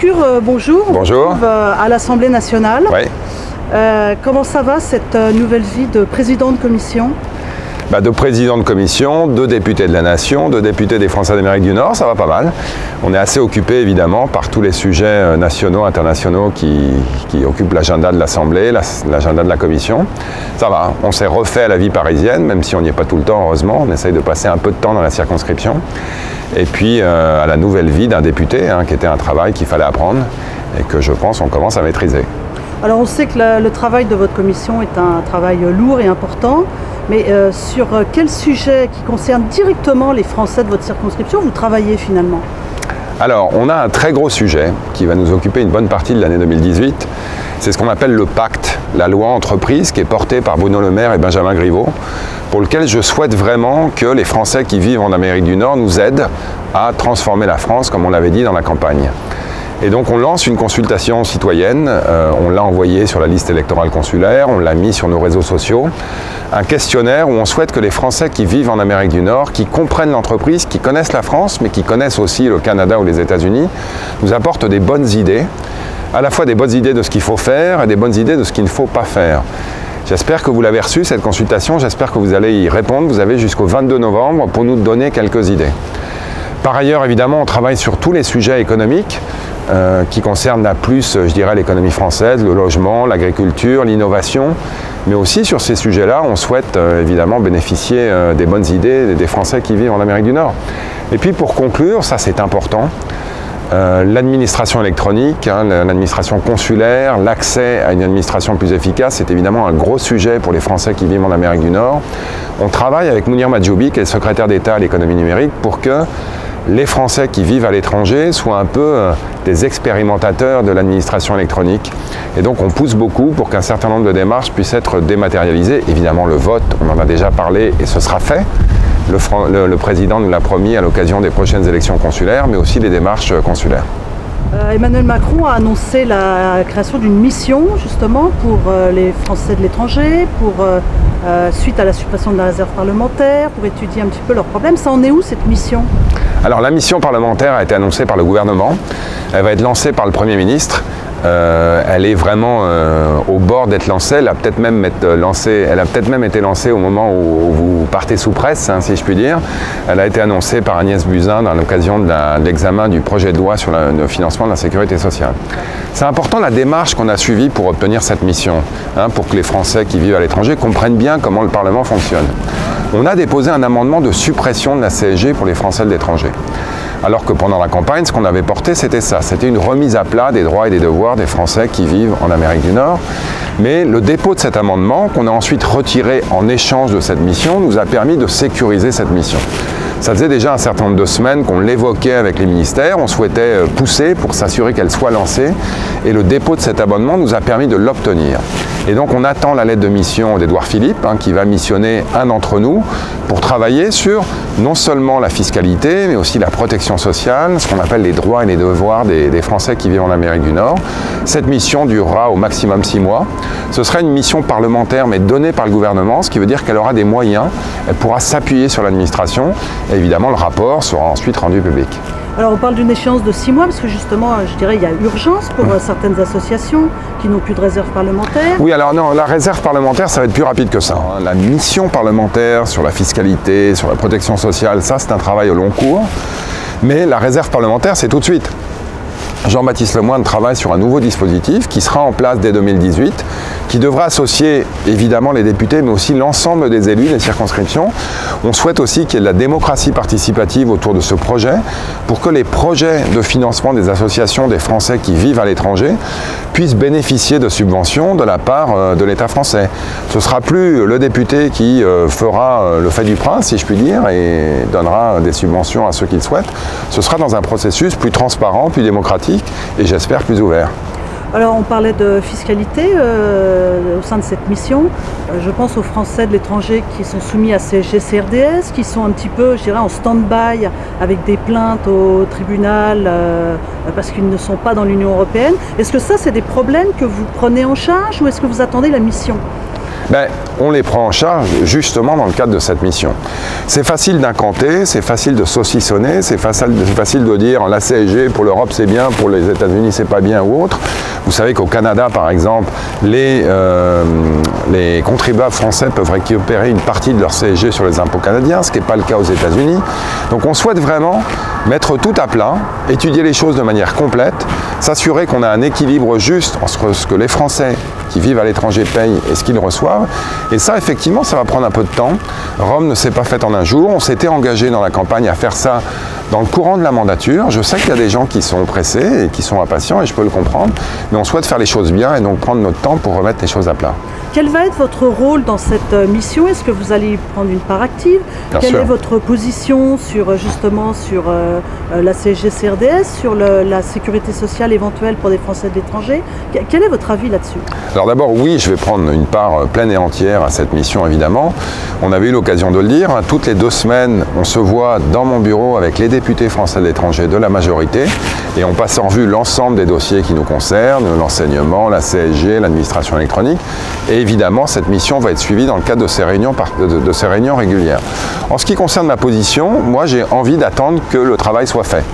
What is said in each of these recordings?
Bonjour. Bonjour. On se trouve à l'Assemblée nationale. Oui. Comment ça va cette nouvelle vie de président de commission? De président de commission, de député de la Nation, de député des Français d'Amérique du Nord, ça va pas mal. On est assez occupé évidemment par tous les sujets nationaux, internationaux qui occupent l'agenda de l'Assemblée, l'agenda de la Commission. Ça va, on s'est refait à la vie parisienne, même si on n'y est pas tout le temps heureusement. On essaye de passer un peu de temps dans la circonscription. Et puis à la nouvelle vie d'un député, qui était un travail qu'il fallait apprendre et que je pense on commence à maîtriser. Alors on sait que le travail de votre commission est un travail lourd et important, mais sur quel sujet qui concerne directement les Français de votre circonscription vous travaillez finalement? Alors on a un très gros sujet qui va nous occuper une bonne partie de l'année 2018, c'est ce qu'on appelle le pacte, la loi entreprise qui est portée par Bruno Le Maire et Benjamin Griveaux, pour lequel je souhaite vraiment que les Français qui vivent en Amérique du Nord nous aident à transformer la France comme on l'avait dit dans la campagne. Et donc on lance une consultation citoyenne, on l'a envoyé sur la liste électorale consulaire, on l'a mis sur nos réseaux sociaux, un questionnaire où on souhaite que les Français qui vivent en Amérique du Nord, qui comprennent l'entreprise, qui connaissent la France, mais qui connaissent aussi le Canada ou les États-Unis, nous apportent des bonnes idées, à la fois des bonnes idées de ce qu'il faut faire et des bonnes idées de ce qu'il ne faut pas faire. J'espère que vous l'avez reçue cette consultation, j'espère que vous allez y répondre, vous avez jusqu'au 22 novembre pour nous donner quelques idées. Par ailleurs, évidemment, on travaille sur tous les sujets économiques, qui concerne la plus, je dirais, l'économie française, le logement, l'agriculture, l'innovation. Mais aussi sur ces sujets-là, on souhaite évidemment bénéficier des bonnes idées des Français qui vivent en Amérique du Nord. Et puis pour conclure, ça c'est important, l'administration électronique, l'administration consulaire, l'accès à une administration plus efficace, c'est évidemment un gros sujet pour les Français qui vivent en Amérique du Nord. On travaille avec Mounir Mahjoubi, qui est le secrétaire d'État à l'économie numérique, pour que les Français qui vivent à l'étranger soient un peu des expérimentateurs de l'administration électronique. Et donc on pousse beaucoup pour qu'un certain nombre de démarches puissent être dématérialisées. Évidemment le vote, on en a déjà parlé et ce sera fait. Le président nous l'a promis à l'occasion des prochaines élections consulaires, mais aussi les démarches consulaires. Emmanuel Macron a annoncé la création d'une mission justement pour les Français de l'étranger, suite à la suppression de la réserve parlementaire, pour étudier un petit peu leurs problèmes. Ça en est où cette mission? Alors la mission parlementaire a été annoncée par le gouvernement, elle va être lancée par le Premier ministre. Elle est vraiment au bord d'être lancée, elle a peut-être même été lancée au moment où vous partez sous presse, si je puis dire. Elle a été annoncée par Agnès Buzyn à l'occasion de l'examen du projet de loi sur le financement de la sécurité sociale. C'est important la démarche qu'on a suivie pour obtenir cette mission, pour que les Français qui vivent à l'étranger comprennent bien comment le Parlement fonctionne. On a déposé un amendement de suppression de la CSG pour les Français de l'étranger. Alors que pendant la campagne, ce qu'on avait porté, c'était ça. C'était une remise à plat des droits et des devoirs des Français qui vivent en Amérique du Nord. Mais le dépôt de cet amendement, qu'on a ensuite retiré en échange de cette mission, nous a permis de sécuriser cette mission. Ça faisait déjà un certain nombre de semaines qu'on l'évoquait avec les ministères, on souhaitait pousser pour s'assurer qu'elle soit lancée, et le dépôt de cet amendement nous a permis de l'obtenir. Et donc on attend la lettre de mission d'Édouard Philippe, qui va missionner un d'entre nous pour travailler sur non seulement la fiscalité, mais aussi la protection sociale, ce qu'on appelle les droits et les devoirs des Français qui vivent en Amérique du Nord. Cette mission durera au maximum 6 mois. Ce sera une mission parlementaire, mais donnée par le gouvernement, ce qui veut dire qu'elle aura des moyens, elle pourra s'appuyer sur l'administration, et évidemment le rapport sera ensuite rendu public. Alors on parle d'une échéance de 6 mois, parce que justement, je dirais, il y a urgence pour certaines associations qui n'ont plus de réserve parlementaire. Oui, alors non, la réserve parlementaire, ça va être plus rapide que ça. La mission parlementaire sur la fiscalité, sur la protection sociale, ça c'est un travail au long cours. Mais la réserve parlementaire, c'est tout de suite. Jean-Baptiste Lemoyne travaille sur un nouveau dispositif qui sera en place dès 2018, qui devra associer évidemment les députés, mais aussi l'ensemble des élus des circonscriptions. On souhaite aussi qu'il y ait de la démocratie participative autour de ce projet, pour que les projets de financement des associations des Français qui vivent à l'étranger puissent bénéficier de subventions de la part de l'État français. Ce ne sera plus le député qui fera le fait du prince, si je puis dire, et donnera des subventions à ceux qui le souhaitent. Ce sera dans un processus plus transparent, plus démocratique, et j'espère plus ouvert. Alors on parlait de fiscalité au sein de cette mission. Je pense aux Français de l'étranger qui sont soumis à CSG CRDS, qui sont un petit peu, je dirais, en stand-by avec des plaintes au tribunal parce qu'ils ne sont pas dans l'Union européenne. Est-ce que ça, c'est des problèmes que vous prenez en charge ou est-ce que vous attendez la mission? on les prend en charge justement dans le cadre de cette mission. C'est facile d'incanter, c'est facile de saucissonner, c'est facile de dire la CSG pour l'Europe c'est bien, pour les États-Unis c'est pas bien ou autre. Vous savez qu'au Canada par exemple, les contribuables français peuvent récupérer une partie de leur CSG sur les impôts canadiens, ce qui n'est pas le cas aux États-Unis. Donc on souhaite vraiment mettre tout à plat, étudier les choses de manière complète, s'assurer qu'on a un équilibre juste entre ce que les Français qui vivent à l'étranger payent et ce qu'ils reçoivent. Et ça, effectivement, ça va prendre un peu de temps. Rome ne s'est pas faite en un jour. On s'était engagé dans la campagne à faire ça dans le courant de la mandature. Je sais qu'il y a des gens qui sont pressés et qui sont impatients, et je peux le comprendre, mais on souhaite faire les choses bien et donc prendre notre temps pour remettre les choses à plat. Quel va être votre rôle dans cette mission? Est-ce que vous allez prendre une part active? Quelle est votre position sur la CSG-CRDS, sur la sécurité sociale éventuelle pour des Français de l'étranger? Quel est votre avis là-dessus? Alors d'abord, oui, je vais prendre une part pleine et entière à cette mission, évidemment. On avait eu l'occasion de le dire. Toutes les 2 semaines, on se voit dans mon bureau avec les députés français de l'étranger de la majorité et on passe en revue l'ensemble des dossiers qui nous concernent, l'enseignement, la CSG, l'administration électronique. Et évidemment, cette mission va être suivie dans le cadre de ces réunions régulières. En ce qui concerne ma position, moi j'ai envie d'attendre que le travail soit fait.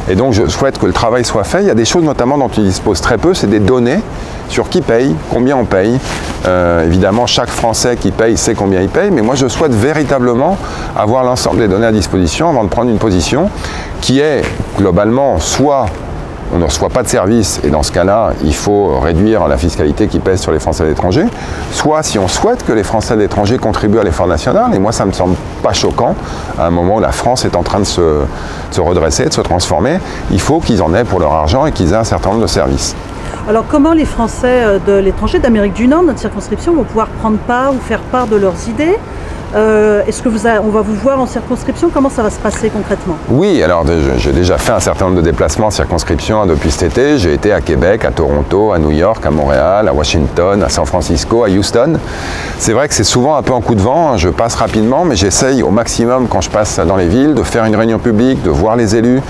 Et donc je souhaite que le travail soit fait. Il y a des choses notamment dont il dispose très peu, c'est des données sur qui paye, combien on paye. Évidemment, chaque Français qui paye sait combien il paye, mais moi je souhaite véritablement avoir l'ensemble des données à disposition avant de prendre une position qui est globalement soit on ne reçoit pas de service et dans ce cas-là, il faut réduire la fiscalité qui pèse sur les Français de l'étranger, soit si on souhaite que les Français de l'étranger contribuent à l'effort national, et moi ça ne me semble pas choquant, à un moment où la France est en train de se redresser, de se transformer, il faut qu'ils en aient pour leur argent et qu'ils aient un certain nombre de services. Alors comment les Français de l'étranger, d'Amérique du Nord, notre circonscription, vont pouvoir prendre part ou faire part de leurs idées? Est-ce que on va vous voir en circonscription? Comment ça va se passer concrètement? Oui, alors j'ai déjà fait un certain nombre de déplacements en circonscription depuis cet été. J'ai été à Québec, à Toronto, à New York, à Montréal, à Washington, à San Francisco, à Houston. C'est vrai que c'est souvent un peu en coup de vent, je passe rapidement, mais j'essaye au maximum quand je passe dans les villes de faire une réunion publique, de voir les élus,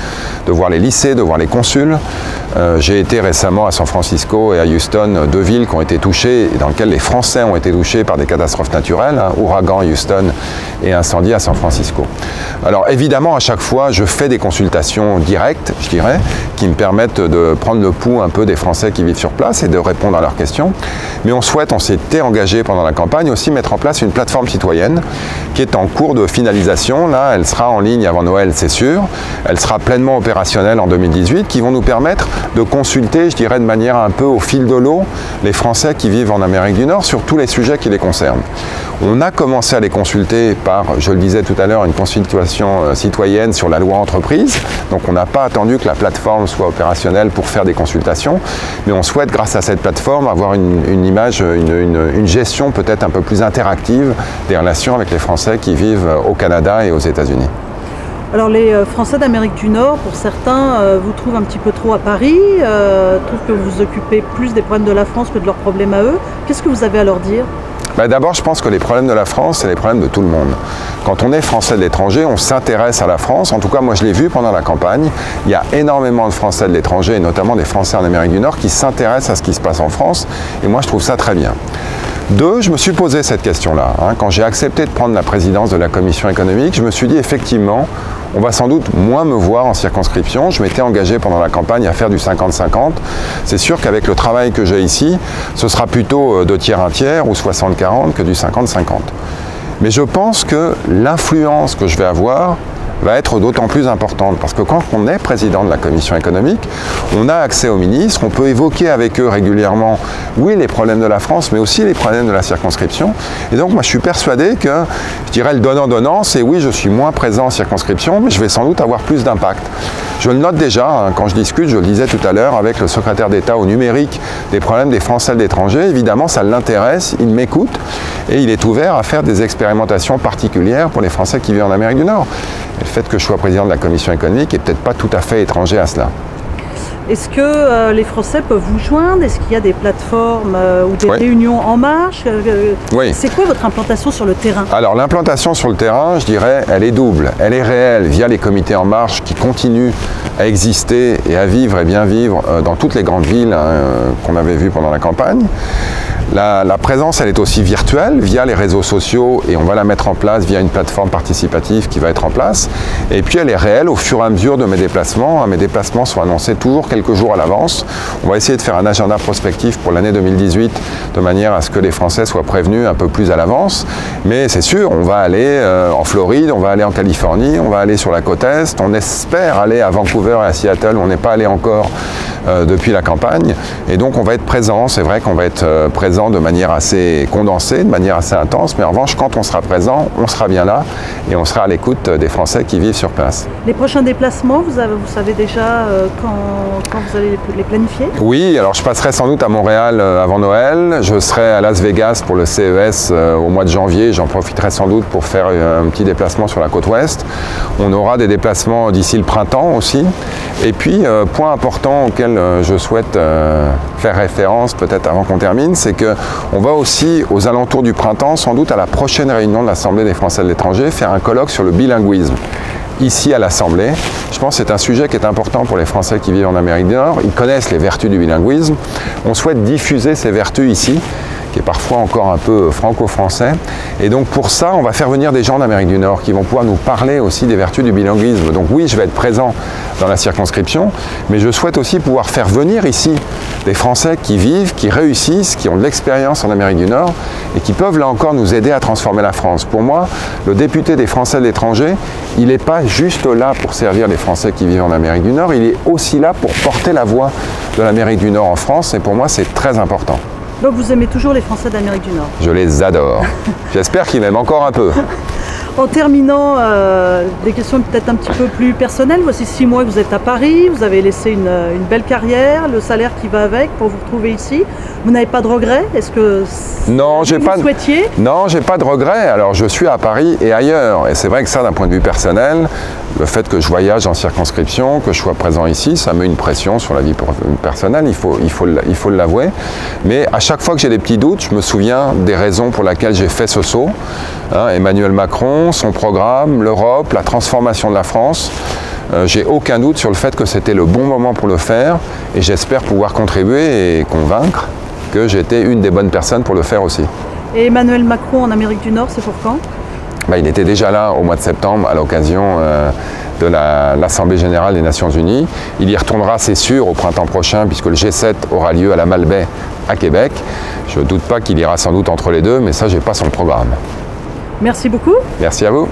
de voir les lycées, de voir les consuls. J'ai été récemment à San Francisco et à Houston, 2 villes qui ont été touchées et dans lesquelles les Français ont été touchés par des catastrophes naturelles, ouragan à Houston et incendie à San Francisco. Alors évidemment, à chaque fois, je fais des consultations directes, je dirais, qui me permettent de prendre le pouls un peu des Français qui vivent sur place et de répondre à leurs questions. Mais on s'était engagé pendant la campagne aussi mettre en place une plateforme citoyenne qui est en cours de finalisation. Là, elle sera en ligne avant Noël, c'est sûr. Elle sera pleinement opérationnelle en 2018, qui vont nous permettre de consulter, je dirais, de manière un peu au fil de l'eau, les Français qui vivent en Amérique du Nord sur tous les sujets qui les concernent. On a commencé à les consulter par, je le disais tout à l'heure, une consultation citoyenne sur la loi entreprise. Donc on n'a pas attendu que la plateforme soit opérationnelle pour faire des consultations, mais on souhaite, grâce à cette plateforme, avoir une gestion peut-être un peu plus interactive des relations avec les Français qui vivent au Canada et aux États-Unis. Alors les Français d'Amérique du Nord, pour certains, vous trouvent un petit peu trop à Paris, trouvent que vous vous occupez plus des problèmes de la France que de leurs problèmes à eux. Qu'est-ce que vous avez à leur dire? D'abord, je pense que les problèmes de la France, c'est les problèmes de tout le monde. Quand on est Français de l'étranger, on s'intéresse à la France. En tout cas, moi, je l'ai vu pendant la campagne. Il y a énormément de Français de l'étranger, et notamment des Français en Amérique du Nord, qui s'intéressent à ce qui se passe en France. Et moi, je trouve ça très bien. 2, je me suis posé cette question-là. Quand j'ai accepté de prendre la présidence de la Commission économique, je me suis dit effectivement, on va sans doute moins me voir en circonscription. Je m'étais engagé pendant la campagne à faire du 50-50. C'est sûr qu'avec le travail que j'ai ici, ce sera plutôt 2 tiers, 1 tiers ou 60-40 que du 50-50. Mais je pense que l'influence que je vais avoir va être d'autant plus importante parce que quand on est président de la Commission économique, on a accès aux ministres, on peut évoquer avec eux régulièrement, oui, les problèmes de la France, mais aussi les problèmes de la circonscription. Et donc, moi, je suis persuadé que, je dirais, le donnant-donnant, c'est oui, je suis moins présent en circonscription, mais je vais sans doute avoir plus d'impact. Je le note déjà, quand je discute, je le disais tout à l'heure, avec le secrétaire d'État au numérique des problèmes des Français de l'étranger. Évidemment, ça l'intéresse, il m'écoute et il est ouvert à faire des expérimentations particulières pour les Français qui vivent en Amérique du Nord. Et le fait que je sois président de la Commission économique n'est peut-être pas tout à fait étranger à cela. Est-ce que les Français peuvent vous joindre? Est-ce qu'il y a des plateformes ou des réunions en marche? Oui. C'est quoi votre implantation sur le terrain? Alors l'implantation sur le terrain, je dirais, elle est double. Elle est réelle via les comités en marche qui continuent à exister et à vivre et bien vivre dans toutes les grandes villes qu'on avait vues pendant la campagne. La présence, elle est aussi virtuelle via les réseaux sociaux et on va la mettre en place via une plateforme participative qui va être en place. Et puis elle est réelle au fur et à mesure de mes déplacements. Mes déplacements sont annoncés toujours quelques jours à l'avance. On va essayer de faire un agenda prospectif pour l'année 2018 de manière à ce que les Français soient prévenus un peu plus à l'avance. Mais c'est sûr, on va aller en Floride, on va aller en Californie, on va aller sur la côte Est. On espère aller à Vancouver et à Seattle. On n'est pas allé encore depuis la campagne. Et donc on va être présent. C'est vrai qu'on va être présent de manière assez condensée, de manière assez intense, mais en revanche, quand on sera présent, on sera bien là et on sera à l'écoute des Français qui vivent sur place. Les prochains déplacements, vous savez déjà quand vous allez les planifier? Oui, alors je passerai sans doute à Montréal avant Noël, je serai à Las Vegas pour le CES au mois de janvier, j'en profiterai sans doute pour faire un petit déplacement sur la côte ouest. On aura des déplacements d'ici le printemps aussi. Et puis, point important auquel je souhaite faire référence peut-être avant qu'on termine, c'est qu'on va aussi, aux alentours du printemps, sans doute à la prochaine réunion de l'Assemblée des Français de l'étranger, faire un colloque sur le bilinguisme. Ici à l'Assemblée, je pense que c'est un sujet qui est important pour les Français qui vivent en Amérique du Nord. Ils connaissent les vertus du bilinguisme. On souhaite diffuser ces vertus ici, qui est parfois encore un peu franco-français. Et donc pour ça, on va faire venir des gens d'Amérique du Nord qui vont pouvoir nous parler aussi des vertus du bilinguisme. Donc oui, je vais être présent dans la circonscription, mais je souhaite aussi pouvoir faire venir ici des Français qui vivent, qui réussissent, qui ont de l'expérience en Amérique du Nord et qui peuvent là encore nous aider à transformer la France. Pour moi, le député des Français de l'étranger, il n'est pas juste là pour servir les Français qui vivent en Amérique du Nord, il est aussi là pour porter la voix de l'Amérique du Nord en France et pour moi, c'est très important. Donc vous aimez toujours les Français d'Amérique du Nord? Je les adore. J'espère qu'ils m'aiment encore un peu. En terminant, des questions peut-être un petit peu plus personnelles. Voici 6 mois que vous êtes à Paris, vous avez laissé une belle carrière, le salaire qui va avec pour vous retrouver ici. Vous n'avez pas de regrets? Est-ce que non, j'ai pas souhaitiez? Non, j'ai pas de regrets. Alors je suis à Paris et ailleurs. Et c'est vrai que ça, d'un point de vue personnel, le fait que je voyage en circonscription, que je sois présent ici, ça met une pression sur la vie personnelle, il faut l'avouer. Mais à chaque fois que j'ai des petits doutes, je me souviens des raisons pour lesquelles j'ai fait ce saut. Emmanuel Macron, son programme, l'Europe, la transformation de la France. J'ai aucun doute sur le fait que c'était le bon moment pour le faire et j'espère pouvoir contribuer et convaincre que j'étais une des bonnes personnes pour le faire aussi. Et Emmanuel Macron en Amérique du Nord, c'est pour quand? Il était déjà là au mois de septembre à l'occasion de l'Assemblée Générale des Nations Unies. Il y retournera, c'est sûr, au printemps prochain puisque le G7 aura lieu à la Malbaie à Québec. Je ne doute pas qu'il ira sans doute entre les deux, mais ça, je n'ai pas son programme. Merci beaucoup. Merci à vous.